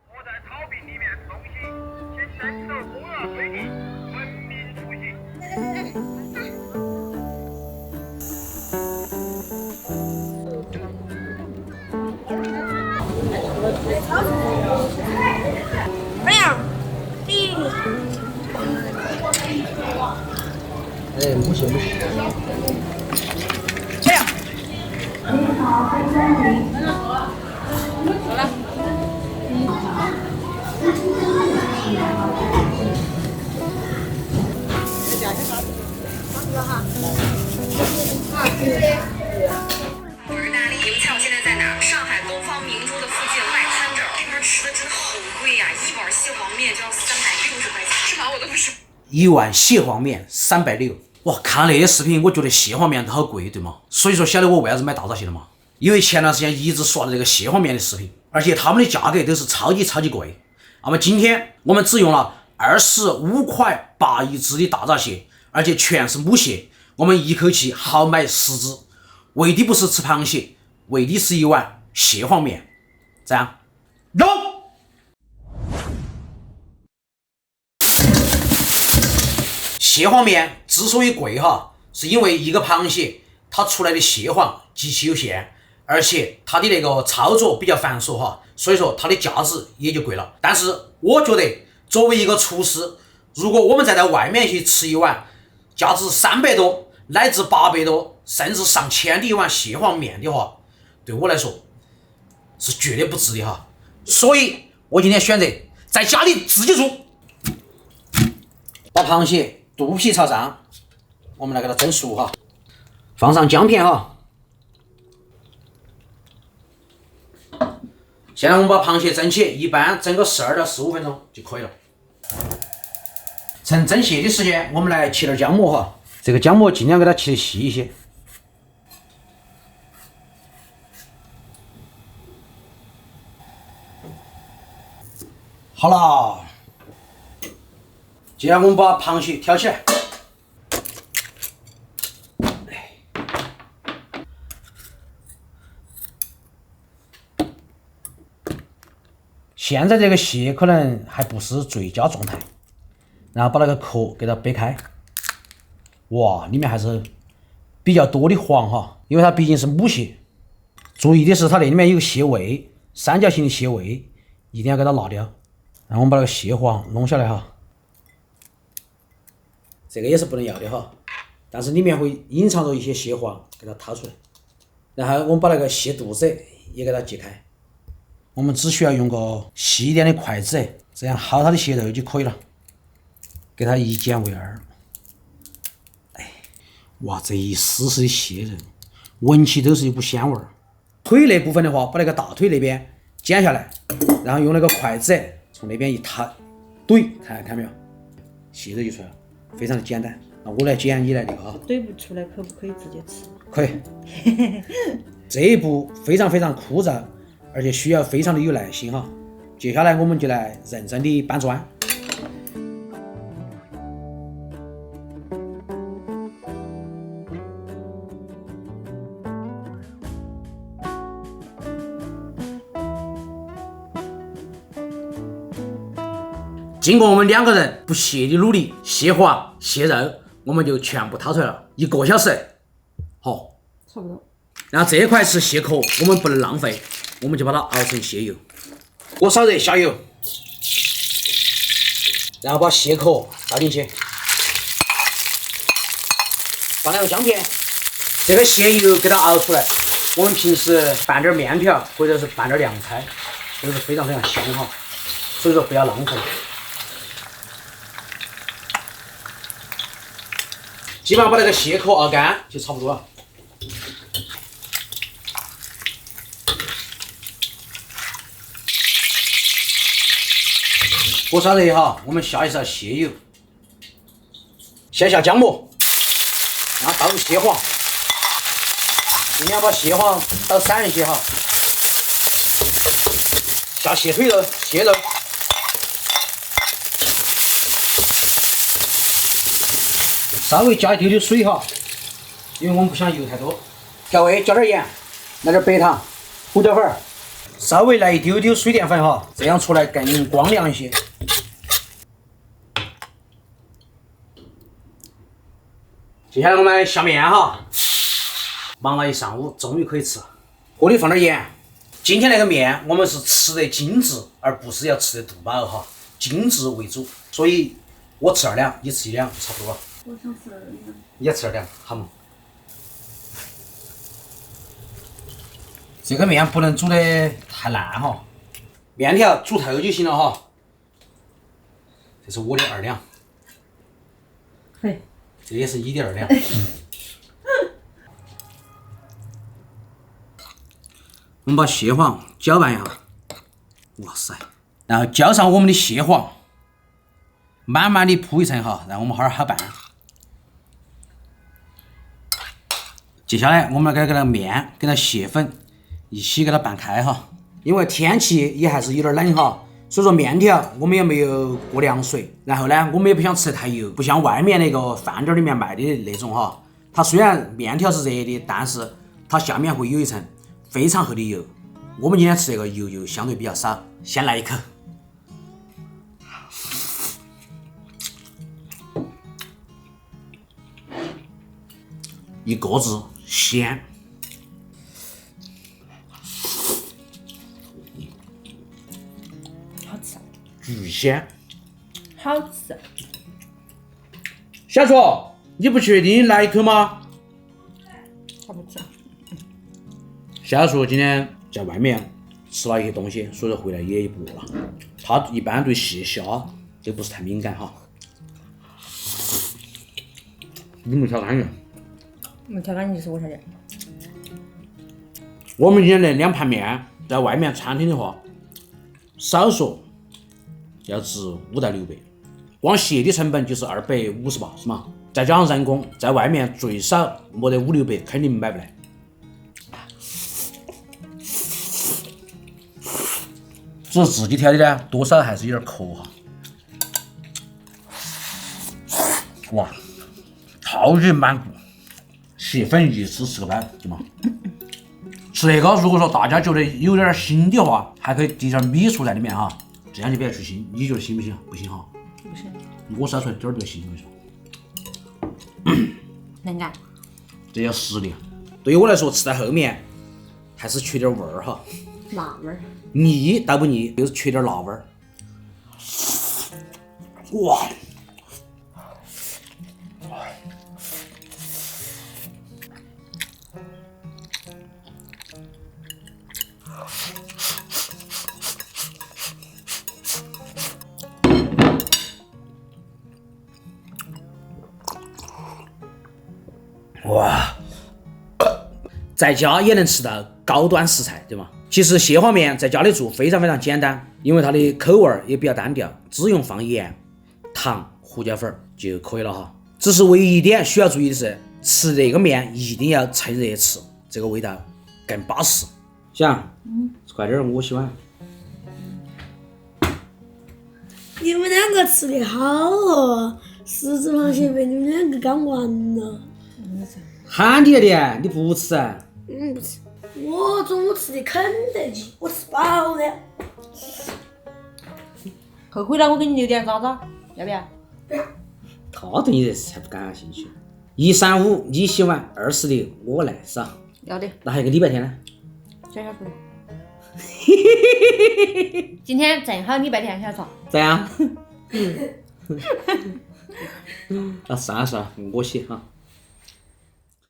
我在草坪里面吃东西，请遵守公园规定，文明出行。这样，第哎，不行。这样。我是大力，你们猜我现在在哪儿？上海东方明珠的附近外滩这儿，这边吃的真的好贵呀，一碗蟹黄面就要360块钱，吃完我都不是。一碗蟹黄面360，哇！看那些视频，我觉得蟹黄面都好贵，对吗？所以说晓得我为啥子买大闸蟹了吗？因为前段时间一直刷的这个蟹黄面的视频，而且他们的价格都是超级贵。那么今天我们只用了25块8一只的大闸蟹，而且全是母蟹，我们一口气豪买10只，为的不是吃螃蟹，为的是一碗蟹黄面。这样，走。蟹黄面之所以贵哈，是因为一个螃蟹它出来的蟹黄极其有限，而且它的那个操作比较繁琐哈，所以说它的价值也就贵了。但是我觉得作为一个厨师，如果我们再到外面去吃一碗价值300多乃至800多甚至上千的一碗蟹黄面的话，对我来说是绝对不值的哈。所以我今天选择在家里自己做，把螃蟹肚皮朝上，我们来给它蒸熟哈，放上姜片哈。现在我们把螃蟹蒸起，一般蒸个12到15分钟就可以了。趁蒸蟹的时间，我们来切点姜末哈。这个姜末尽量给它切得细一些。好了，接下来我们把螃蟹挑起来。现在这个蟹可能还不是最佳状态，然后把那个壳给它掰开。哇，里面还是比较多的黄哈，因为它毕竟是母蟹。注意的是它那里面有个蟹胃，三角形的蟹胃，一定要给它拿掉。然后我们把那个蟹黄弄下来哈，这个也是不能要的哈，但是里面会隐藏着一些蟹黄，给它掏出来。然后我们把那个蟹肚子也给它揭开。我们只需要用个细一点的筷子，这样薅它的蟹肉就可以了，给它一剪为2。哎，哇，这一丝丝的蟹肉，闻起都是一股鲜味儿。腿那部分的话，把那个大腿那边剪下来，然后用那个筷子从那边一摊怼，看没有？蟹肉就出来了，非常的简单。那我来剪，你来那个啊。怼不出来可不可以直接吃？可以。这一步非常枯燥，而且需要非常的有耐心哈。接下来我们就来认真的搬砖。经过我们2个人不懈的努力，蟹黄、蟹肉我们就全部掏出来了，1个小时。好，差不多。然后这一块是蟹壳，我们不能浪费，我们就把它熬成蟹油。锅烧热，下油，然后把蟹壳倒进去，放2个姜片，这个蟹油给它熬出来。我们平时拌点面条或者是拌点凉菜，都是非常香哈，所以说不要浪费。基本上把那个蟹壳熬干就差不多了。锅烧热哈，我们下一勺蟹油，先下姜末，然后倒入蟹黄，尽量把蟹黄倒散一些哈。下蟹腿肉、蟹肉，稍微加一丢丢水哈，因为我们不想油太多。调味加点盐，来点白糖、胡椒粉，稍微来一丢丢水淀粉哈，这样出来更光亮一些。接下来我们下面哈，忙了一上午，终于可以吃。锅里放点盐。今天那个面我们是吃得精致，而不是要吃得肚饱哈，精致为主。所以我吃2两，你吃1两，差不多了。我想吃2两。你也吃2两，好嘛？这个面不能煮得太烂哈，面条煮透就行了哈。这是我的2两，嘿，这也是你的2两。我们把蟹黄搅拌一下，哇塞，然后浇上我们的蟹黄，慢慢的铺一层哈，让我们好拌。接下来我们给那面跟那蟹粉一起给它拌开哈，因为天气也还是有点冷哈，所以说面条我们也没有过凉水，然后呢我们也不想吃得太油，不像外面那个饭店里面卖的那种哈，它虽然面条是热的，但是它下面会有一层非常厚的油。我们今天吃这个油就相对比较少，先来一口。一个字鲜，好吃，巨鲜。好吃。小卓，你不确定来一口吗？好不吃。小卓今天在外面吃了一些东西，所以说回来也不饿了。他一般对蟹虾就不是太敏感哈。你没挑干净。没挑干净就是我晓得。我们今天那2盘面，在外面餐厅的话，少说要值5到600，光蟹的成本就是250是吗？再加上人工，在外面最少没得500-600，肯定买不来。只是自己挑的呢，多少还是有点抠哈。哇，超级满足，蟹粉一吃10个包，对吗？吃这个，如果说大家觉得有点腥的话，还可以滴点米醋在里面哈，这样就比较去腥。你觉得行不行？不行哈。不行。我烧出来点儿都腥，我跟你说。能干。这叫实力。对于我来说，吃到后面还是缺点味儿哈。辣味儿。腻倒不腻，就是缺点辣味儿。哇！哇！在家也能吃到高端食材，对吗？其实蟹黄面在家里做非常非常简单，因为它的口味也比较单调，只用放盐、糖、胡椒粉就可以了哈。只是唯一一点需要注意的是，吃这个面一定要趁热吃，这个味道更巴适。想，快点，我喜欢。你们2个吃的好哦，狮子螃蟹被你们2个干完了。喊你的，你不吃啊？不吃，我中午吃的肯德基，我吃饱了。后悔了，我给你留点渣渣，要不要？他对你这才不感兴趣。1、3、5你洗碗，20的我来是吧？要的。那还有个礼拜天呢？小出来。今天正好礼拜天，小床。这样？啊，算了算了，我洗哈。